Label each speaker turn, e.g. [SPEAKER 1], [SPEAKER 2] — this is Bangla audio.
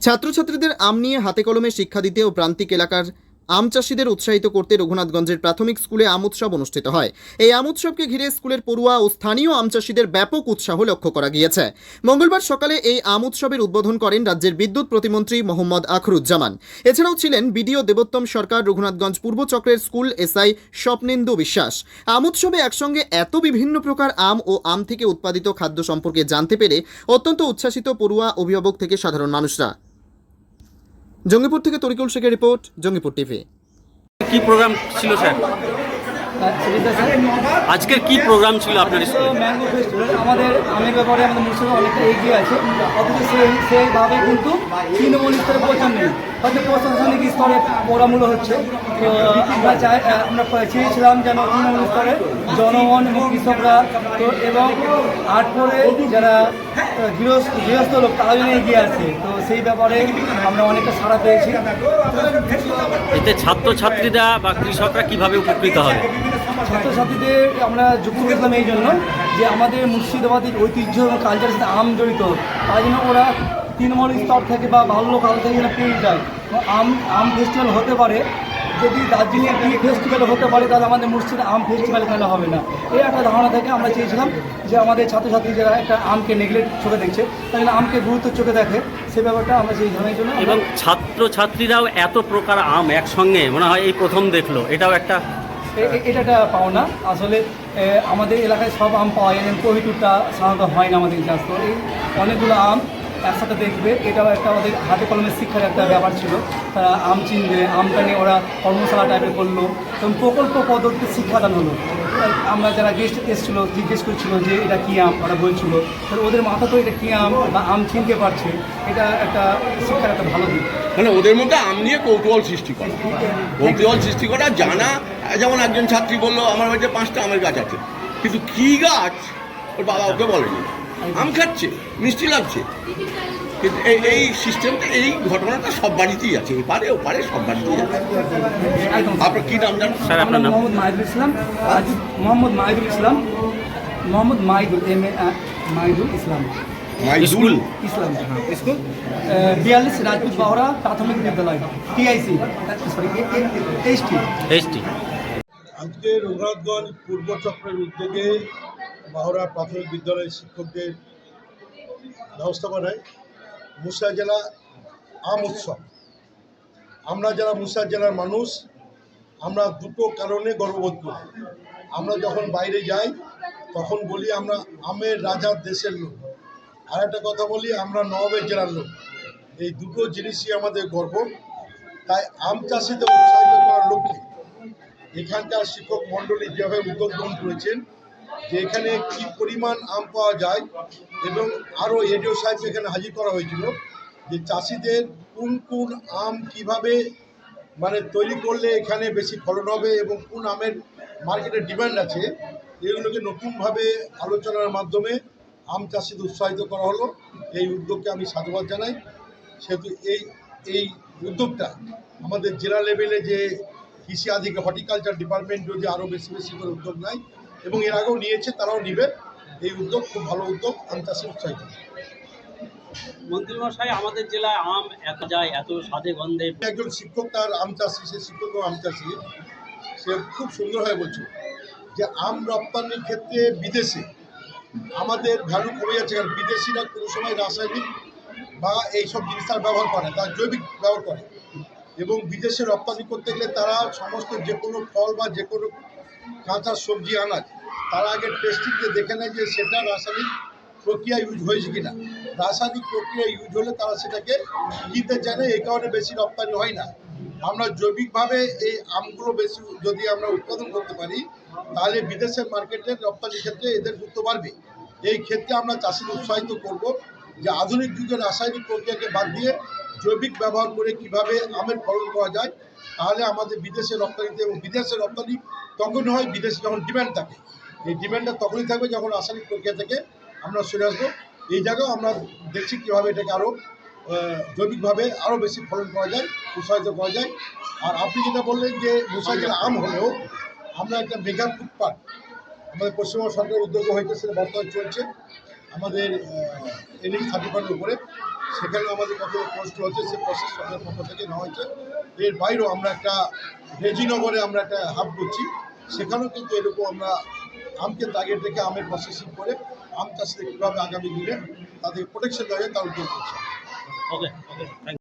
[SPEAKER 1] ছাত্রছাত্রীদের আম নিয়ে হাতে কলমে শিক্ষা দিতে ও প্রান্তিক এলাকার আম চাষিদের উৎসাহিত করতে রঘুনাথগঞ্জের প্রাথমিক স্কুলে আম উৎসব অনুষ্ঠিত হয়। এই আম উৎসবকে ঘিরে স্কুলের পড়ুয়া ও স্থানীয় আম চাষিদের ব্যাপক উৎসাহ লক্ষ্য করা গিয়েছে। মঙ্গলবার সকালে এই আম উৎসবের উদ্বোধন করেন রাজ্যের বিদ্যুৎ প্রতিমন্ত্রী মোহাম্মদ আখরুজ্জামান। এছাড়াও ছিলেন বিডিও দেবোত্তম সরকার, রঘুনাথগঞ্জ পূর্ব চক্রের স্কুল এসআই স্বপ্নেন্দু বিশ্বাস। আম উৎসবে একসঙ্গে এত বিভিন্ন প্রকার আম ও আম থেকে উৎপাদিত খাদ্য সম্পর্কে জানতে পেরে অত্যন্ত উচ্ছ্বাসিত পড়ুয়া, অভিভাবক থেকে সাধারণ মানুষরা। জঙ্গিপুর থেকে তরিকুল শেখের রিপোর্ট, জঙ্গিপুর টিভি।
[SPEAKER 2] কি প্রোগ্রাম ছিল স্যার? আজকের কি প্রোগ্রাম ছিল আপনার স্কুলে?
[SPEAKER 3] ম্যাঙ্গো ফেস্টিভ্যাল আমাদের আমের ব্যাপারে আমাদের মুর্শিদাবাদ অনেকটা এগিয়ে আছে, অথচ সেইভাবে কিন্তু তৃণমূল স্তরে পৌঁছানো নেই, হয়তো প্রশাসনিক স্তরে ওরামূল্য হচ্ছে। তো আমরা চেয়েছিলাম যেন তৃণমূল স্তরে জনগণ এবং কৃষকরা তো এবং আর্ট করে যারা গৃহস্থ লোক তারা যেন এগিয়ে আসে, তো সেই ব্যাপারে আমরা অনেকটা সাড়া পেয়েছি।
[SPEAKER 2] এতে ছাত্রছাত্রীরা বা কৃষকরা কিভাবে উপকৃত হবে?
[SPEAKER 3] ছাত্রছাত্রীদের আমরা যুক্ত করেছিলাম এই জন্য যে আমাদের মুর্শিদাবাদের ঐতিহ্য এবং কালচারের সাথে আম জড়িত, তাই জন্য ওরা তৃণমূল স্তর থেকে বা বাল্যকাল থেকে যেন পেয়ে যায়। আম ফেস্টিভ্যাল হতে পারে, যদি দার্জিলিং টি ফেস্টিভ্যাল হতে পারে তাহলে আমাদের মুর্শিদা আম ফেস্টিভ্যাল কেন হবে না, এই একটা ধারণা থেকে আমরা চেয়েছিলাম যে আমাদের ছাত্রছাত্রী যারা একটা আমকে নেগলেক্ট চোখে দেখছে তাহলে আমকে গুরুত্ব চোখে দেখে, সে ব্যাপারটা আমরা সেই ধরনের জন্য।
[SPEAKER 2] এবং ছাত্রছাত্রীরাও এত প্রকার আম একসঙ্গে মনে হয় এই প্রথম দেখলো, এটাও একটা
[SPEAKER 3] এটা একটা পাওনা। আসলে আমাদের এলাকায় সব আম পাওয়া যায়, কোহিটুরটা সাধারণত হয় না আমাদের চাষ, তো এই অনেকগুলো আম একসাথে দেখবে, এটাও একটা ওদের হাতে কলমের শিক্ষার একটা ব্যাপার ছিল। তারা আম চিনবে, আমটা নিয়ে ওরা কর্মশালা টাইপের করলো এবং প্রকল্প পদ্ধতিতে শিক্ষাদান হলো। আমরা যারা গেস্ট এসেছিলো জিজ্ঞেস করছিল যে এটা কী আম, ওরা বলছিল, তাহলে ওদের মাথা তো এটা কী আম বা আম চিনতে পারছে, এটা একটা শিক্ষার একটা ভালো দিক।
[SPEAKER 4] মানে ওদের মধ্যে আম নিয়ে কৌতূহল সৃষ্টি করা জানা। যেমন একজন ছাত্রী বললো আমার বাড়িতে 5টা আমের গাছ আছে, কিন্তু কী গাছ ওর বাবা ওকে বলেনি, আম খাচ্ছে, মিষ্টি লাগছে। কিন্তু এই সিস্টেমটা, এই ঘটনাটা সব বাড়িতেই আছে, এপারে ওপারে সব বাড়িতেই আছে। আপনার কী নাম জানেন?
[SPEAKER 2] স্যার আপনার নাম?
[SPEAKER 3] মোহাম্মদ মাহিদুল ইসলাম। মোহাম্মদ মাহিদুল মাহিদুল ইসলাম।
[SPEAKER 2] স্কুল
[SPEAKER 3] ইসলাম স্কুল 42 রাজপুত বাহরা প্রাথমিক বিদ্যালয়, টিআইসি সরি এইচটি।
[SPEAKER 5] আজকে রঘুনাথগঞ্জ পূর্ব চক্রের উদ্যোগে বাহরা প্রাথমিক বিদ্যালয়ের শিক্ষকদের ব্যবস্থাপনায় মুর্শিদাবাদ জেলা আম উৎসব। আমরা যারা মুর্শিদাবাদ জেলার মানুষ, আমরা দুটো কারণে গর্ববোধ করি। আমরা যখন বাইরে যাই তখন বলি আমরা আমের রাজার দেশের লোক, আর একটা কথা বলি আমরা নবাবের জেলার লোক। এই দুটো জিনিসই আমাদের গর্ব। তাই আম চাষিদের উৎসাহিত করার লক্ষ্যে এখানকার শিক্ষক মণ্ডলী যেভাবে উদ্যোগ গ্রহণ করেছেন যে এখানে কি পরিমাণ আম পাওয়া যায়, এবং আরও এডিও সাহেব এখানে হাজির করা হয়েছিল যে চাষিদের কোন কোন আম কিভাবে মানে তৈরি করলে এখানে বেশি ফলন হবে এবং কোন আমের মার্কেটের ডিমান্ড আছে, এগুলোকে নতুনভাবে আলোচনার মাধ্যমে আম চাষিদের উৎসাহিত করা হলো। এই উদ্যোগকে আমি সাধুবাদ জানাই। সেহেতু এই উদ্যোগটা আমাদের জেলা লেভেলে যে কৃষি আধিকারিক হর্টিকালচার ডিপার্টমেন্ট যদি আরও বেশি করে উদ্যোগ নেয়, এবং এর আগেও নিয়েছে, তারাও নেবে। এই উদ্যোগ খুব ভালো উদ্যোগ, আম চাষি উৎসাহিত।
[SPEAKER 2] মন্ত্রীমশাই, আমাদের জেলায় আম এত যায়, এত স্বাদে গন্ধে।
[SPEAKER 5] একজন শিক্ষক তার আম চাষি, সে শিক্ষক আম চাষি, সে খুব সুন্দরভাবে বলছে যে আম রপ্তানির ক্ষেত্রে বিদেশে আমাদের ভ্যালু কমে যাচ্ছে, কারণ বিদেশিরা কোনো সময় রাসায়নিক বা এইসব জিনিস তার ব্যবহার করে, তার জৈবিক ব্যবহার করে, এবং বিদেশে রপ্তানি করতে গেলে তারা সমস্ত যে কোনো ফল বা যে কোনো কাঁচা সবজি আনাজ তারা আগে টেস্টিংকে দেখে নেয় যে সেটা রাসায়নিক প্রক্রিয়া ইউজ হয়েছে কিনা। রাসায়নিক প্রক্রিয়া ইউজ হলে তারা সেটাকে কিনতে চায় না, এই কারণে বেশি রপ্তানি হয় না। আমরা জৈবিকভাবে এই আমগুলো বেশি যদি আমরা উৎপাদন করতে পারি তাহলে বিদেশের মার্কেটের রপ্তানির ক্ষেত্রে এদের গুরুত্ব বাড়বে। এই ক্ষেত্রে আমরা চাষিদের উৎসাহিত করব যে আধুনিক যুগে রাসায়নিক প্রক্রিয়াকে বাদ দিয়ে জৈবিক ব্যবহার করে কিভাবে আমের ফলন করা যায়, তাহলে আমাদের বিদেশে রপ্তানিতে, এবং বিদেশে রপ্তানি তখনই হয় বিদেশে যখন ডিম্যান্ড থাকে। এই ডিম্যান্ডটা তখনই থাকবে যখন রাসায়নিক প্রক্রিয়া থেকে আমরা সরে আসবো। এই জায়গাও আমরা দেখছি কীভাবে এটাকে আরও জৈবিকভাবে আরও বেশি ফলন করা যায়, উৎসাহিত করা যায়। আর আপনি যেটা বললেন যে মুর্শিদাবাদ আম হলেও আমরা একটা মেগা ফুড পার্ক আমাদের পশ্চিমবঙ্গ সরকারের উদ্যোগ হয়েছে, সেটা বর্তমানে চলছে আমাদের NH-35 উপরে। সেখানেও আমাদের কখনো প্রশ্ন হচ্ছে, সে প্রসেস সরকারের পক্ষ থেকে নেওয়া হয়েছে। এর বাইরেও আমরা একটা রেজিনগরে আমরা একটা হাব করছি, সেখানেও কিন্তু এরকম আমরা আমকে টার্গেট রেখে আমের প্রসেসিং করে আম চাষিদের কীভাবে আগামী দিনে তাদের প্রোটেকশন দেওয়া যায় তার উদ্যোগ করছি।
[SPEAKER 2] ওকে